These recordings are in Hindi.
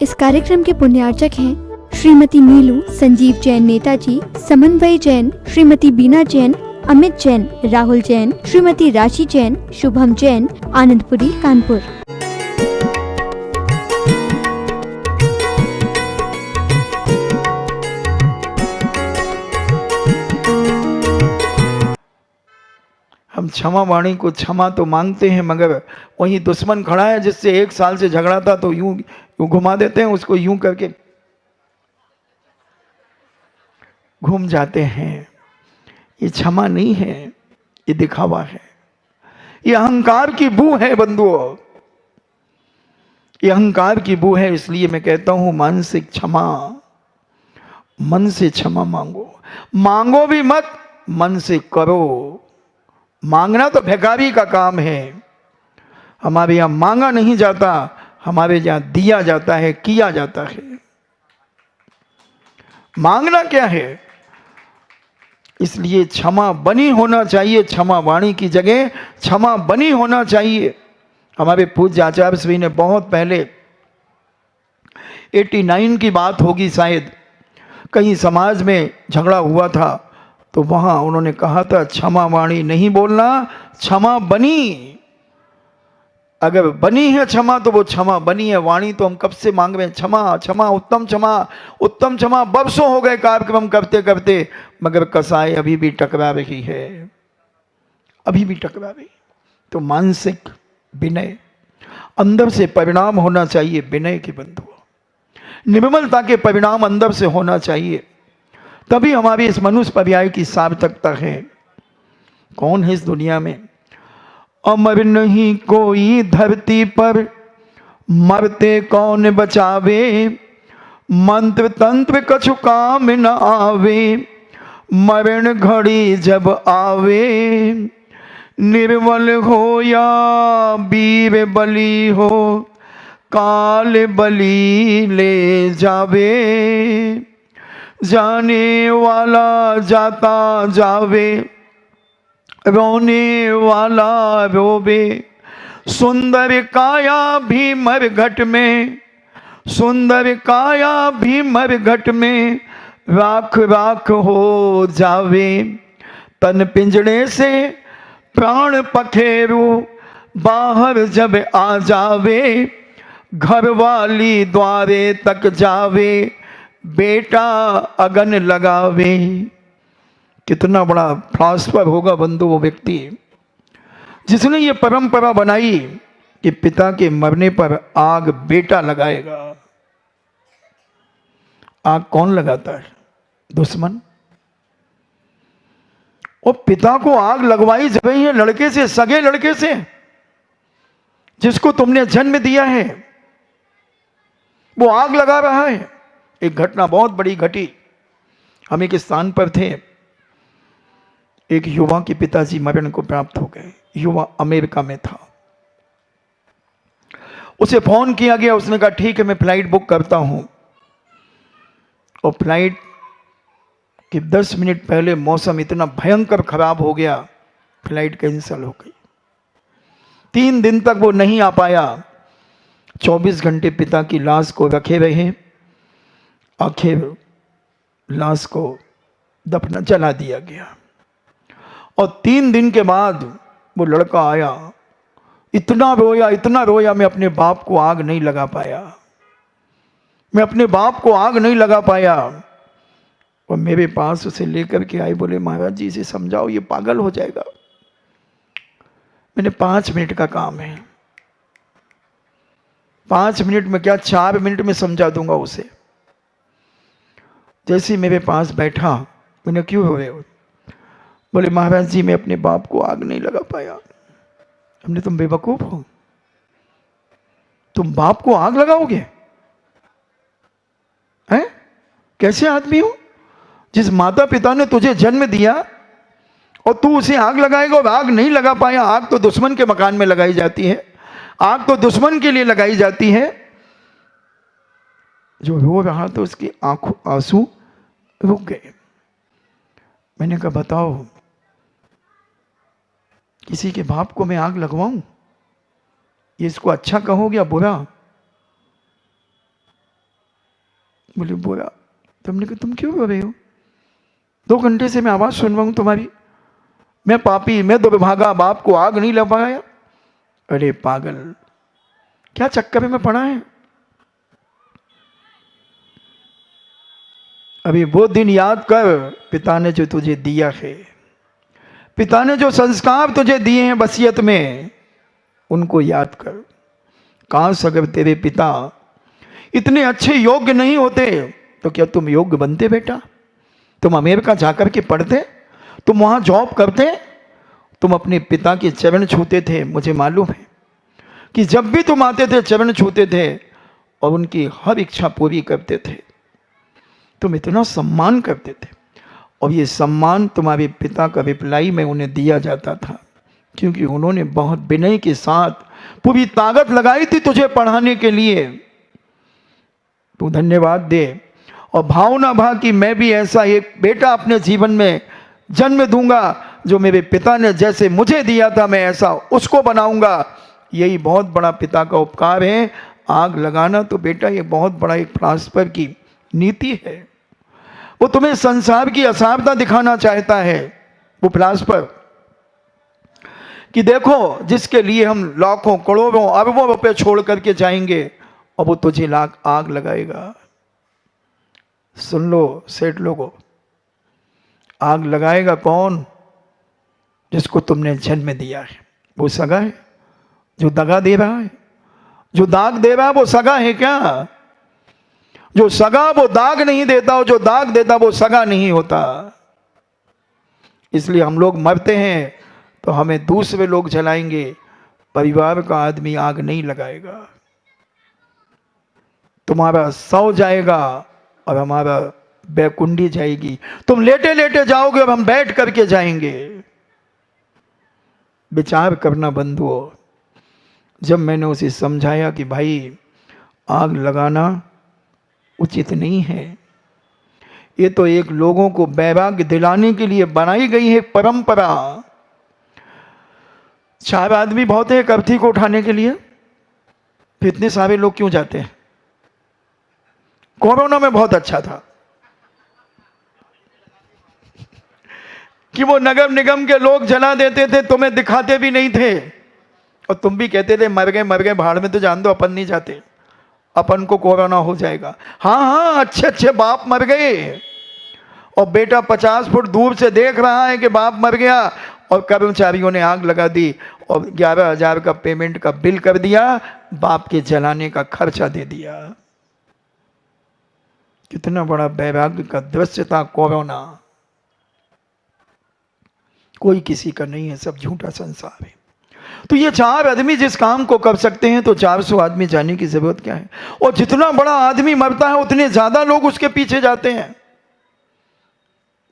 इस कार्यक्रम के पुण्यार्चक हैं श्रीमती नीलू संजीव जैन नेताजी, समन्वय जैन, श्रीमती बीना जैन, अमित जैन, राहुल जैन, श्रीमती राशि जैन, शुभम जैन, आनंदपुरी, कानपुर। हम क्षमा वाणी को क्षमा तो मांगते हैं, मगर वही दुश्मन खड़ा है जिससे 1 साल से झगड़ा था तो यूं यूं घुमा देते हैं, उसको यूं करके घूम जाते हैं। ये क्षमा नहीं है, ये दिखावा है, ये अहंकार की बू है बंधुओं, ये अहंकार की बू है। इसलिए मैं कहता हूं मानसिक क्षमा, मन से क्षमा मांगो, मांगो भी मत, मन से करो। मांगना तो भिखारी का काम है, हमारे यहां मांगा नहीं जाता, हमारे यहां दिया जाता है, किया जाता है। मांगना क्या है? इसलिए क्षमा बनी होना चाहिए, क्षमा वाणी की जगह क्षमा बनी होना चाहिए। हमारे पूज्य आचार्य श्री ने बहुत पहले 89 की बात होगी शायद, कहीं समाज में झगड़ा हुआ था तो वहां उन्होंने कहा था क्षमा वाणी नहीं बोलना, क्षमा बनी। अगर बनी है क्षमा तो वो क्षमा बनी है, वाणी तो हम कब से मांग रहे हैं क्षमा क्षमा, उत्तम क्षमा, उत्तम क्षमा। बरसों हो गए कार्यक्रम करते करते, मगर कसाई अभी भी टकरा रही है, अभी भी टकरा रही। तो मानसिक विनय, अंदर से परिणाम होना चाहिए विनय के बंधु, निर्मलता के परिणाम अंदर से होना चाहिए, तभी हमारी इस मनुष्य पर्याय की सार्थकता है। कौन है इस दुनिया में? अमर नहीं कोई धरती पर, मरते कौन बचावे, मंत्र तंत्र कछु काम न आवे, मरण घड़ी जब आवे, निर्बल हो या वीर बली हो, काल बली ले जावे, जाने वाला जाता जावे, रोने वाला रोवे, सुंदर काया भी मर घट में, सुंदर काया भी मर घट में, राख राख हो जावे, तन पिंजड़े से प्राण पखेरु, बाहर जब आ जावे, घर वाली द्वारे तक जावे, बेटा अगन लगावे। कितना बड़ा फिलॉसफर होगा बंधु वो व्यक्ति जिसने ये परंपरा बनाई कि पिता के मरने पर आग बेटा लगाएगा। आग कौन लगाता है? दुश्मन। और पिता को आग लगवाई जब ही है लड़के से, सगे लड़के से, जिसको तुमने जन्म दिया है, वो आग लगा रहा है। एक घटना बहुत बड़ी घटी, हम एक स्थान पर थे, एक युवा के पिताजी मरण को प्राप्त हो गए। युवा अमेरिका में था, उसे फोन किया गया, उसने कहा ठीक है मैं फ्लाइट बुक करता हूं, और फ्लाइट के 10 मिनट पहले मौसम इतना भयंकर खराब हो गया, फ्लाइट कैंसिल हो गई। 3 दिन तक वो नहीं आ पाया। 24 घंटे पिता की लाश को रखे रहे, आखिर लाश को दफना जला दिया गया। और 3 दिन के बाद वो लड़का आया, इतना रोया, मैं अपने बाप को आग नहीं लगा पाया, मैं अपने बाप को आग नहीं लगा पाया। और मेरे पास उसे लेकर के आए, बोले महाराज जी इसे समझाओ, ये पागल हो जाएगा। मैंने 5 मिनट का काम है, 5 मिनट में क्या 4 मिनट में समझा दूंगा उसे। जैसे ही मेरे पास बैठा, मैंने क्यों हो रहे हो? बोले महाराज जी मैं अपने बाप को आग नहीं लगा पाया। हमने, तुम बेवकूफ हो, तुम बाप को आग लगाओगे? हैं? कैसे आदमी हो? जिस माता पिता ने तुझे जन्म दिया और तू उसे आग लगाएगा और आग नहीं लगा पाया। आग तो दुश्मन के मकान में लगाई जाती है, आग तो दुश्मन के लिए लगाई जाती है। जो रो रहा तो उसकी आंखों आंसू रुक गए। मैंने कहा बताओ, किसी के बाप को मैं आग लगवाऊं? ये इसको अच्छा कहोगे या बुरा? बोले बोला। तो हमने कहा तुम क्यों रो रहे हो? 2 घंटे से मैं आवाज सुन रहा हूं तुम्हारी, मैं पापी, मैं दुर्भागा, बाप को आग नहीं लग पाया। अरे पागल, क्या चक्कर में पड़ा है? अभी वो दिन याद कर, पिता ने जो तुझे दिया है, पिता ने जो संस्कार तुझे दिए हैं वसीयत में, उनको याद कर। काश अगर तेरे पिता इतने अच्छे योग्य नहीं होते तो क्या तुम योग्य बनते बेटा? तुम अमेरिका जाकर के पढ़ते, तुम वहां जॉब करते, तुम अपने पिता के चरण छूते थे। मुझे मालूम है कि जब भी तुम आते थे चरण छूते थे और उनकी हर इच्छा पूरी करते थे। तुम इतना सम्मान करते थे और ये सम्मान तुम्हारे पिता का रिप्लाई में उन्हें दिया जाता था, क्योंकि उन्होंने बहुत विनय के साथ पूरी ताकत लगाई थी तुझे पढ़ाने के लिए। तू धन्यवाद दे और भावना भा कि मैं भी ऐसा एक बेटा अपने जीवन में जन्म दूंगा जो मेरे पिता ने जैसे मुझे दिया था, मैं ऐसा उसको बनाऊंगा। यही बहुत बड़ा पिता का उपकार है। आग लगाना तो बेटा ये बहुत बड़ा एक फिलासफर की नीति है। वो तुम्हें संसार की असारता दिखाना चाहता है, वो फिलासफर, कि देखो जिसके लिए हम लाखों करोड़ों अरबों रुपए छोड़ करके जाएंगे और वो तुझे आग लगाएगा। सुन लो सेठ लोगों, आग लगाएगा कौन? जिसको तुमने जन्म दिया है। वो सगा है जो दगा दे रहा है? जो दाग दे रहा है वो सगा है क्या? जो सगा वो दाग नहीं देता, और जो दाग देता वो सगा नहीं होता। इसलिए हम लोग मरते हैं तो हमें दूसरे लोग जलाएंगे, परिवार का आदमी आग नहीं लगाएगा। तुम्हारा सौ जाएगा और हमारा बैकुंडी जाएगी। तुम लेटे लेटे जाओगे और हम बैठ करके जाएंगे। विचार करना बंधुओं। जब मैंने उसे समझाया कि भाई आग लगाना उचित नहीं है, ये तो एक लोगों को वैराग्य दिलाने के लिए बनाई गई है परंपरा। 4 आदमी बहुत है एक अर्थी को उठाने के लिए, फिर इतने सारे लोग क्यों जाते हैं? कोरोना में बहुत अच्छा था कि वो नगर निगम के लोग जला देते थे, तुम्हें दिखाते भी नहीं थे और तुम भी कहते थे मर गए भाड़ में, तो जान दो अपन नहीं जाते, अपन को कोरोना हो जाएगा। हाँ हाँ, अच्छे अच्छे बाप मर गए और बेटा 50 फुट दूर से देख रहा है कि बाप मर गया और कर्मचारियों ने आग लगा दी और 11,000 का पेमेंट का बिल कर दिया, बाप के जलाने का खर्चा दे दिया। कितना बड़ा वैराग्य का दृश्य था कोरोना। कोई किसी का नहीं है, सब झूठा संसार है। तो ये 4 आदमी जिस काम को कर सकते हैं तो 400 आदमी जाने की जरूरत क्या है? और जितना बड़ा आदमी मरता है उतने ज्यादा लोग उसके पीछे जाते हैं।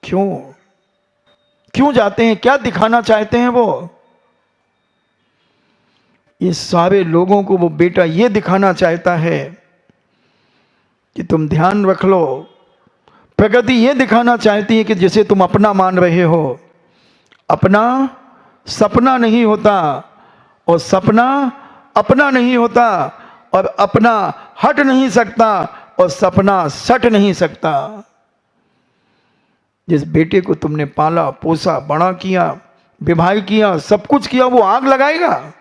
क्यों जाते हैं? क्या दिखाना चाहते हैं वो? ये सारे लोगों को वो बेटा ये दिखाना चाहता है कि तुम ध्यान रख लो। प्रकृति ये दिखाना चाहती है कि जिसे तुम अपना मान रहे हो, अपना सपना नहीं होता और सपना अपना नहीं होता और अपना हट नहीं सकता और सपना सट नहीं सकता। जिस बेटे को तुमने पाला पोसा बड़ा किया, विवाह किया, सब कुछ किया, वो आग लगाएगा?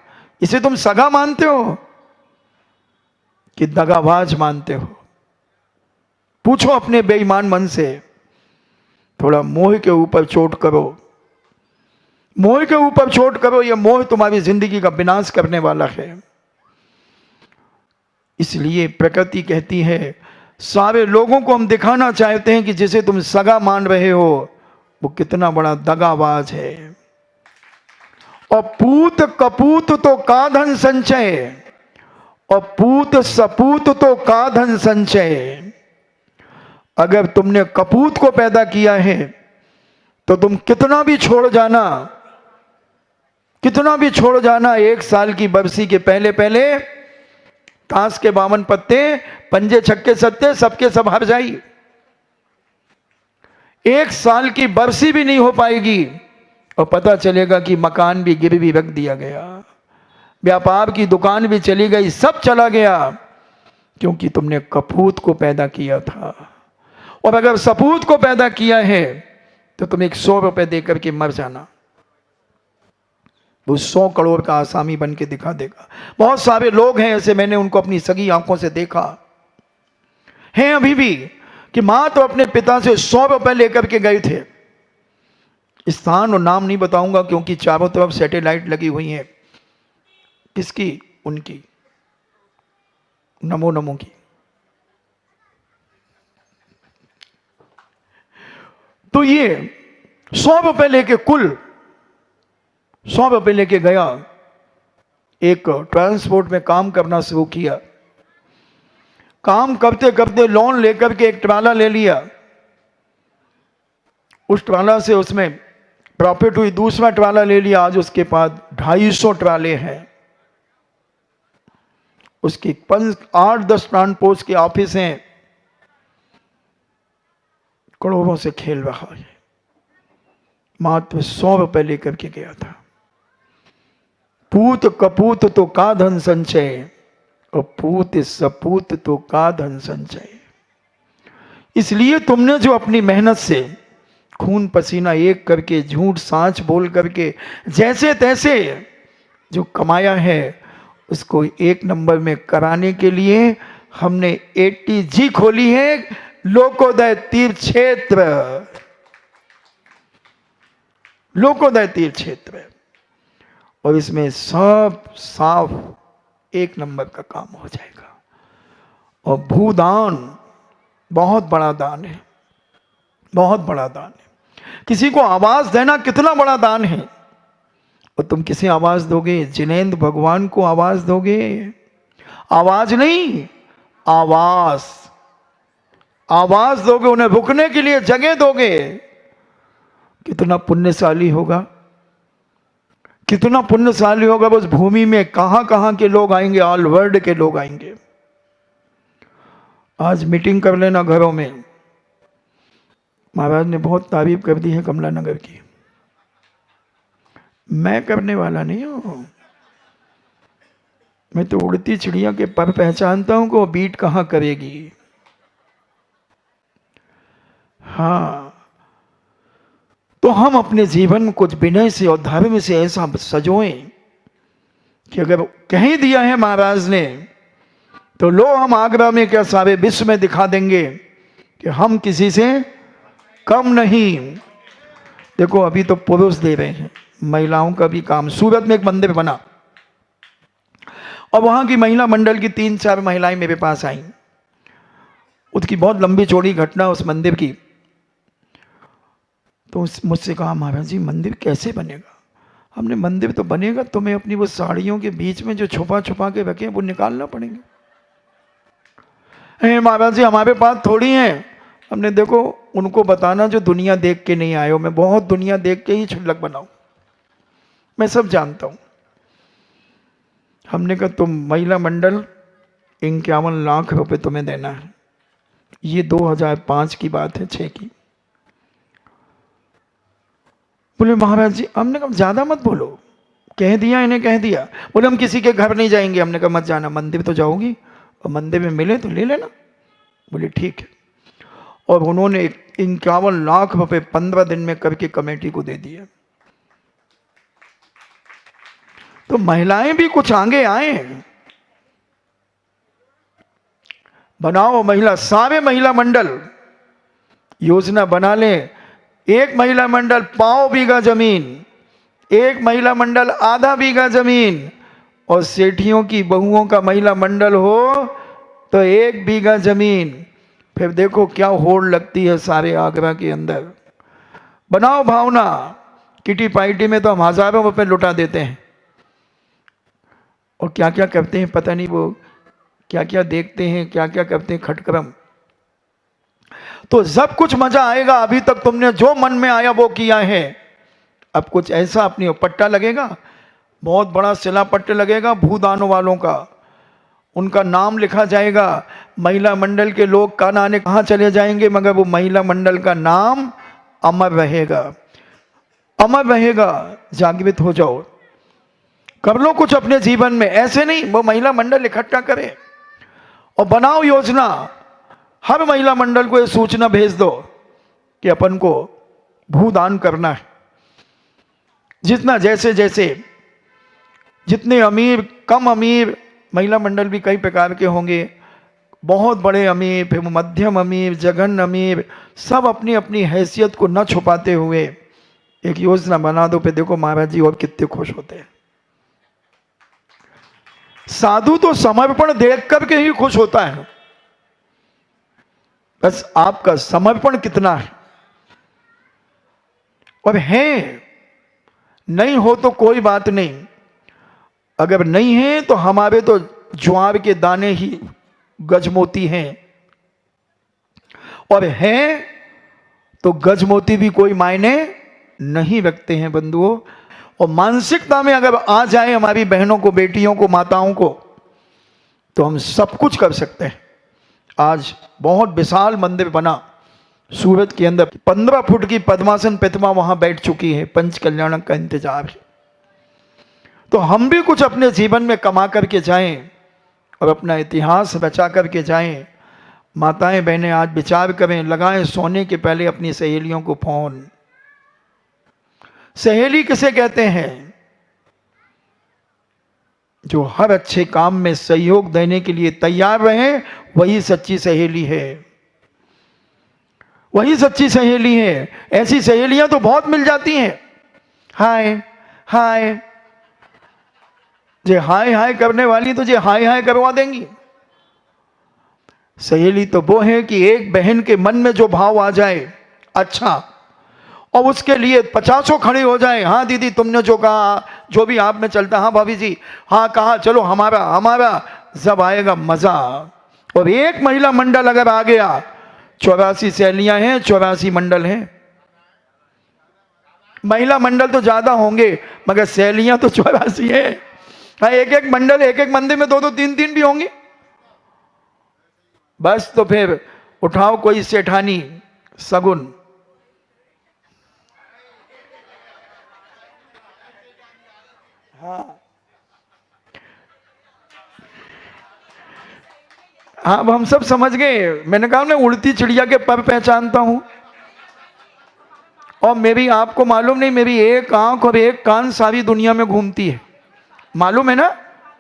इसे तुम सगा मानते हो कि दगाबाज मानते हो? पूछो अपने बेईमान मन से। थोड़ा मोह के ऊपर चोट करो, मोह के ऊपर चोट करो। यह मोह तुम्हारी जिंदगी का विनाश करने वाला है। इसलिए प्रकृति कहती है सारे लोगों को हम दिखाना चाहते हैं कि जिसे तुम सगा मान रहे हो वो कितना बड़ा दगाबाज है। और पूत कपूत तो का धन संचय, और पूत सपूत तो का धन संचय। अगर तुमने कपूत को पैदा किया है तो तुम कितना भी छोड़ जाना, कितना भी छोड़ जाना। 1 साल की बरसी के पहले पहले ताश के 52 पत्ते, पंजे छक्के सत्ते, सबके सब हार जाई। 1 साल की बरसी भी नहीं हो पाएगी और पता चलेगा कि मकान भी गिरवी रख दिया गया, व्यापार की दुकान भी चली गई, सब चला गया। क्योंकि तुमने कपूत को पैदा किया था। और अगर सपूत को पैदा किया है तो तुम 100 रुपए देकर के मर जाना, वो 100 करोड़ का आसामी बन के दिखा देगा। बहुत सारे लोग हैं ऐसे, मैंने उनको अपनी सगी आंखों से देखा है अभी भी, कि मां तो अपने पिता से 100 रुपए लेकर के गए थे। स्थान और नाम नहीं बताऊंगा क्योंकि चारों तरफ सैटेलाइट लगी हुई है। किसकी? उनकी, नमो नमो की। तो ये 100 रुपए लेके, कुल 100 रुपए लेके गया, एक ट्रांसपोर्ट में काम करना शुरू किया। काम करते करते लोन लेकर के एक ट्राला ले लिया। उस ट्राला से उसमें प्रॉफिट हुई, दूसरा ट्राला ले लिया। आज उसके पास 250 ट्राले हैं। उसकी 8-10 ट्रांसपोर्ट के ऑफिस हैं। करोड़ों से खेल रहा है। मात्र 100 रुपए लेकर के गया था। पूत कपूत तो का धन संचय, और पूत सपूत तो का धन संचय। इसलिए तुमने जो अपनी मेहनत से खून पसीना एक करके, झूठ सांच बोल करके, जैसे तैसे जो कमाया है, उसको 1 नंबर में कराने के लिए हमने ATG खोली है, लोकोदय तीर्थ क्षेत्र। लोकोदय तीर्थ क्षेत्र, और इसमें सब साफ 1 नंबर का काम हो जाएगा। और भूदान बहुत बड़ा दान है, बहुत बड़ा दान है। किसी को आवाज देना कितना बड़ा दान है। और तुम किसे आवाज दोगे? जिनेंद्र भगवान को आवाज दोगे? आवाज नहीं, आवाज, आवाज दोगे, उन्हें रुकने के लिए जगह दोगे। कितना पुण्यशाली होगा, कितना पुण्यशाली होगा। उस भूमि में कहां कहां के लोग आएंगे, ऑल वर्ल्ड के लोग आएंगे। आज मीटिंग कर लेना घरों में। महाराज ने बहुत तारीफ कर दी है कमला नगर की। मैं करने वाला नहीं हूं, मैं तो उड़ती चिड़िया के पर पहचानता हूं कि वो बीट कहां करेगी। हाँ, तो हम अपने जीवन में कुछ विनय से और धर्म से ऐसा सजोएं कि अगर कह दिया है महाराज ने, तो लो हम आगरा में क्या सारे विश्व में दिखा देंगे कि हम किसी से कम नहीं। देखो अभी तो पुरुष दे रहे हैं, महिलाओं का भी काम। सूरत में एक मंदिर बना और वहां की महिला मंडल की 3-4 महिलाएं मेरे पास आई। उसकी बहुत लंबी चौड़ी घटना उस मंदिर की। तो मुझसे कहा, महाराज जी मंदिर कैसे बनेगा? हमने मंदिर तो बनेगा, तुम्हें अपनी वो साड़ियों के बीच में जो छुपा छुपा के रखे वो निकालना पड़ेंगे। महाराज जी हमारे पास थोड़ी है। हमने देखो उनको बताना जो दुनिया देख के नहीं आए हो। मैं बहुत दुनिया देख के ही छुल्लक बनाऊं, मैं सब जानता हूं। हमने कहा तुम महिला मंडल 51 लाख रुपए तुम्हें देना है। ये 2005 की बात है, 6 की। बोले महाराज जी, हमने कहा ज्यादा मत बोलो, कह दिया इन्हें, कह दिया। बोले हम किसी के घर नहीं जाएंगे। हमने कहा मत जाना, मंदिर तो जाओगी और मंदिर में मिले तो ले लेना। बोले ठीक है। और उन्होंने 51 लाख रुपए 15 दिन में करके कमेटी को दे दिया। तो महिलाएं भी कुछ आगे आए। बनाओ महिला, सारे महिला मंडल योजना बना ले। एक महिला मंडल 5 बीघा जमीन, एक महिला मंडल आधा बीघा जमीन, और सेठियों की बहुओं का महिला मंडल हो तो 1 बीघा जमीन। फिर देखो क्या होड़ लगती है सारे आगरा के अंदर। बनाओ भावना। किटी पार्टी में तो हम हजारों रुपए लुटा देते हैं, और क्या क्या करते हैं पता नहीं, वो क्या क्या देखते हैं, क्या क्या करते हैं, खटकरम। तो सब कुछ मजा आएगा। अभी तक तुमने जो मन में आया वो किया है। अब कुछ ऐसा अपनी पट्टा लगेगा, बहुत बड़ा शिला पट्टा लगेगा भूदानों वालों का, उनका नाम लिखा जाएगा। महिला मंडल के लोग का नाने कहां चले जाएंगे, मगर वो महिला मंडल का नाम अमर रहेगा, अमर रहेगा। जागृत हो जाओ, कर लो कुछ अपने जीवन में। ऐसे नहीं वो महिला मंडल इकट्ठा करे और बनाओ योजना, हर महिला मंडल को ये सूचना भेज दो कि अपन को भूदान करना है। जितना जैसे जैसे जितने अमीर, कम अमीर, महिला मंडल भी कई प्रकार के होंगे, बहुत बड़े अमीर, फिर मध्यम अमीर, जघन्य अमीर, सब अपनी अपनी हैसियत को न छुपाते हुए एक योजना बना दो। पे देखो महाराज जी और कितने खुश होते हैं। साधु तो समर्पण देख करके ही खुश होता है, बस आपका समर्पण कितना है। और है, नहीं हो तो कोई बात नहीं, अगर नहीं है तो हमारे तो ज्वार के दाने ही गजमोती हैं, और है तो गजमोती भी कोई मायने नहीं रखते हैं बंधुओं। और मानसिकता में अगर आ जाए हमारी बहनों को, बेटियों को, माताओं को, तो हम सब कुछ कर सकते हैं। आज बहुत विशाल मंदिर बना सूरत के अंदर, 15 फुट की पद्मासन प्रतिमा वहां बैठ चुकी है, पंच कल्याणक का इंतजार है। तो हम भी कुछ अपने जीवन में कमा करके जाएं और अपना इतिहास बचा करके जाएं। माताएं बहनें आज विचार करें, लगाएं सोने के पहले अपनी सहेलियों को फोन। सहेली किसे कहते हैं? जो हर अच्छे काम में सहयोग देने के लिए तैयार रहे, वही सच्ची सहेली है, वही सच्ची सहेली है। ऐसी सहेलियां तो बहुत मिल जाती हैं। हाय हाय, जे हाय हाय करने वाली तो जे हाय हाय करवा देंगी। सहेली तो वो है कि एक बहन के मन में जो भाव आ जाए अच्छा, और उसके लिए 50 खड़े हो जाए। हाँ दीदी तुमने जो कहा, जो भी आप में चलता, हाँ भाभी जी हाँ कहा, चलो हमारा हमारा, जब आएगा मजा। और एक महिला मंडल अगर आ गया, 84 सहेलियां हैं, 84 मंडल हैं। महिला मंडल तो ज्यादा होंगे मगर सहेलियां तो 84 है। हाँ, एक एक मंडल, एक एक मंदिर में 2-2 3-3 भी होंगे। बस तो फिर उठाओ कोई सेठानी सगुन। हाँ हाँ, अब हम सब समझ गए। मैंने कहा मैं उड़ती चिड़िया के पर पहचानता हूं, और मेरी, आपको मालूम नहीं, मेरी एक आंख और एक कान सारी दुनिया में घूमती है, मालूम है ना?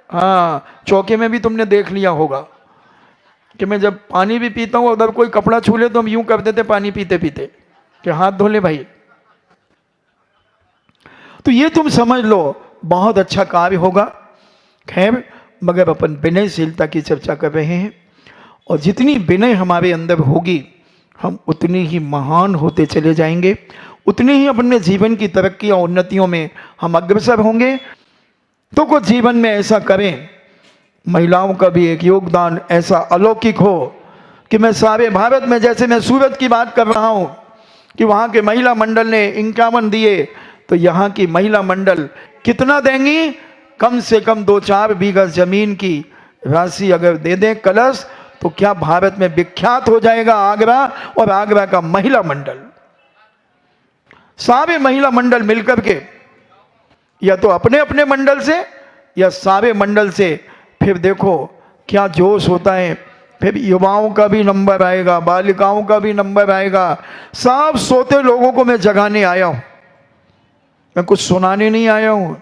हाँ, चौके में भी तुमने देख लिया होगा कि मैं जब पानी भी पीता हूँ, अगर कोई कपड़ा छू ले तो हम यूं कर देते पानी पीते पीते कि हाथ धो ले भाई। तो ये तुम समझ लो, बहुत अच्छा कार्य होगा। खैर, मगर अपन विनयशीलता की चर्चा कर रहे हैं, और जितनी विनय हमारे अंदर होगी हम उतनी ही महान होते चले जाएंगे, उतनी ही अपने जीवन की तरक्की और उन्नतियों में हम अग्रसर होंगे। तो कुछ जीवन में ऐसा करें, महिलाओं का भी एक योगदान ऐसा अलौकिक हो कि मैं सारे भारत में, जैसे मैं सूरत की बात कर रहा हूँ कि वहाँ के महिला मंडल ने 51 दिए, तो यहाँ की महिला मंडल कितना देंगी? कम से कम 2-4 बीघा जमीन की राशि अगर दे दें कलश, तो क्या भारत में विख्यात हो जाएगा आगरा, और आगरा का महिला मंडल। सारे महिला मंडल मिलकर के, या तो अपने अपने मंडल से या सारे मंडल से, फिर देखो क्या जोश होता है। फिर युवाओं का भी नंबर आएगा, बालिकाओं का भी नंबर आएगा। सब सोते लोगों को मैं जगाने आया हूं, मैं कुछ सुनाने नहीं आया हूं।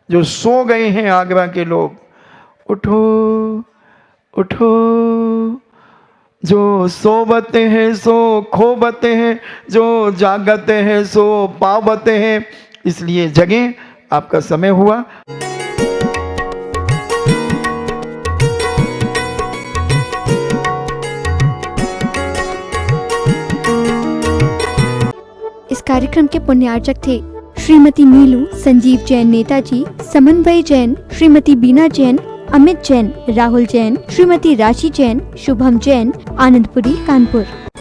जो सो गए हैं आगरा के लोग, उठो उठो, जो सोबते हैं सो खोबते हैं, जो जागते हैं सो पावते हैं। इसलिए जगें, आपका समय हुआ। इस कार्यक्रम के पुण्यार्चक थे श्रीमती नीलू संजीव जैन नेताजी, समन्वय जैन श्रीमती बीना जैन, अमित जैन, राहुल जैन, श्रीमती राशि जैन, शुभम जैन, आनंदपुरी, कानपुर।